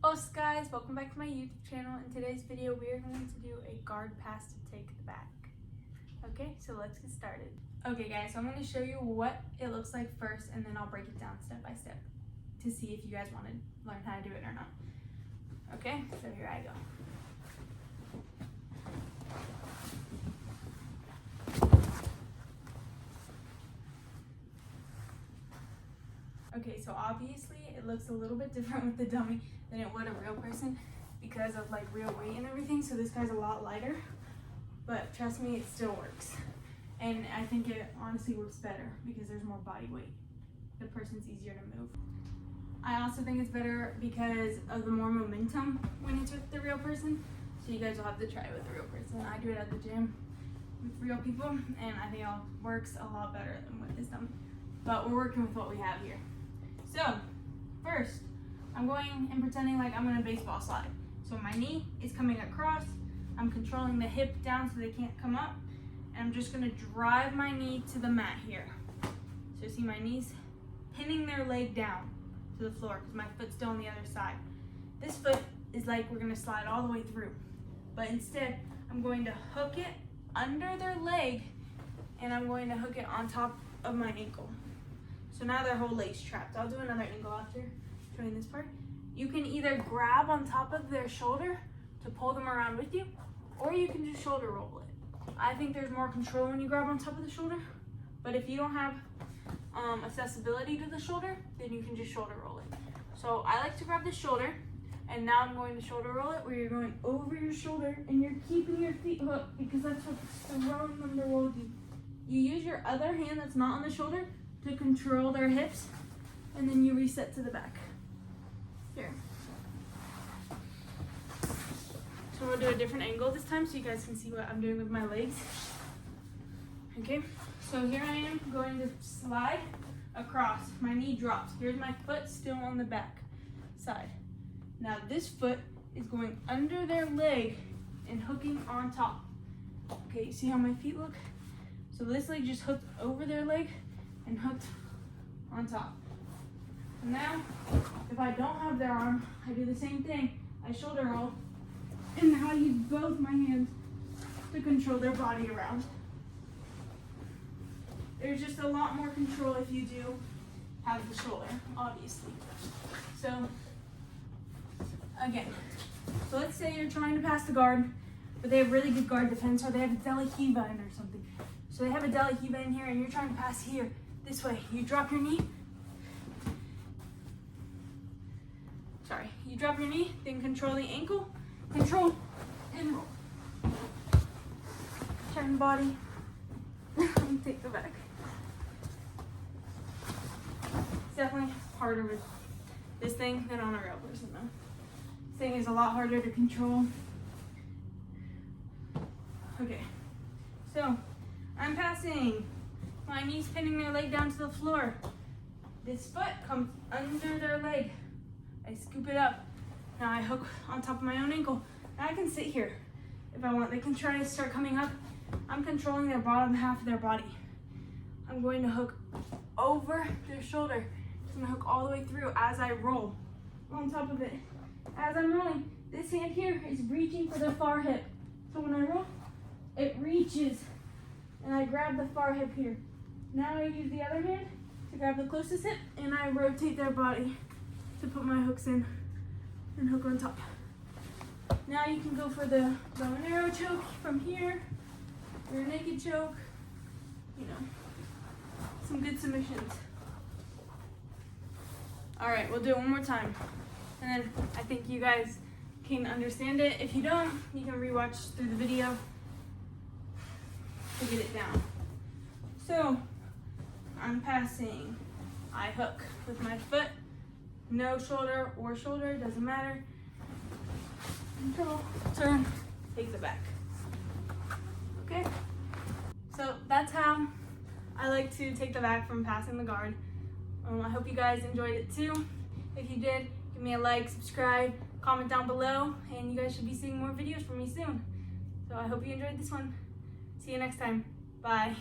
Hola guys, welcome back to my YouTube channel. In today's video we are going to do a guard pass to take the back. Okay, so let's get started. Okay guys, so I'm going to show you what it looks like first and then I'll break it down step by step to see if you guys want to learn how to do it or not. Okay, so here I go. Okay, so obviously it looks a little bit different with the dummy than it would a real person because of like real weight and everything. So this guy's a lot lighter, but trust me, it still works. And I think it honestly works better because there's more body weight. The person's easier to move. I also think it's better because of the more momentum when it's with the real person. So you guys will have to try it with the real person. I do it at the gym with real people and I think it works a lot better than with this dummy. But we're working with what we have here. So, first, I'm going and pretending like I'm in a baseball slide. So my knee is coming across, I'm controlling the hip down so they can't come up, and I'm just gonna drive my knee to the mat here. So see my knees pinning their leg down to the floor because my foot's still on the other side. This foot is like we're gonna slide all the way through. But instead, I'm going to hook it under their leg and I'm going to hook it on top of my ankle. So now their whole leg's trapped. I'll do another angle after showing this part. You can either grab on top of their shoulder to pull them around with you, or you can just shoulder roll it. I think there's more control when you grab on top of the shoulder, but if you don't have accessibility to the shoulder, then you can just shoulder roll it. So I like to grab the shoulder, and now I'm going to shoulder roll it where you're going over your shoulder and you're keeping your feet hooked because that's what the rolling under will do. You use your other hand that's not on the shoulder to control their hips, and then you reset to the back. Here. So we'll do a different angle this time so you guys can see what I'm doing with my legs. Okay, so here I am going to slide across. My knee drops. Here's my foot still on the back side. Now this foot is going under their leg and hooking on top. Okay, you see how my feet look? So this leg just hooked over their leg and hooked on top. And now, if I don't have their arm, I do the same thing. I shoulder roll, and now I use both my hands to control their body around. There's just a lot more control if you do have the shoulder, obviously. So, again, so let's say you're trying to pass the guard, but they have really good guard defense, or they have a deli hiva in or something. So they have a deli hiva in here, and you're trying to pass here. This way, you drop your knee. Sorry, you drop your knee, then control the ankle, control, and roll. Turn body, and take the back. It's definitely harder with this thing than on a real person though. This thing is a lot harder to control. Okay, so I'm passing. My knees pinning their leg down to the floor. This foot comes under their leg. I scoop it up. Now I hook on top of my own ankle. Now I can sit here if I want. They can try to start coming up. I'm controlling their bottom half of their body. I'm going to hook over their shoulder. I'm gonna hook all the way through as I roll on top of it. As I'm rolling, this hand here is reaching for the far hip. So when I roll, it reaches and I grab the far hip here. Now I use the other hand to grab the closest hip and I rotate their body to put my hooks in and hook on top. Now you can go for the bow and arrow choke from here, or a naked choke, you know, some good submissions. All right, we'll do it one more time. And then I think you guys can understand it. If you don't, you can rewatch through the video to get it down. So, I'm passing. I hook with my foot, no shoulder or shoulder, doesn't matter. Control, turn, take the back. Okay? So that's how I like to take the back from passing the guard. I hope you guys enjoyed it too. If you did, give me a like, subscribe, comment down below, and you guys should be seeing more videos from me soon. So I hope you enjoyed this one. See you next time. Bye.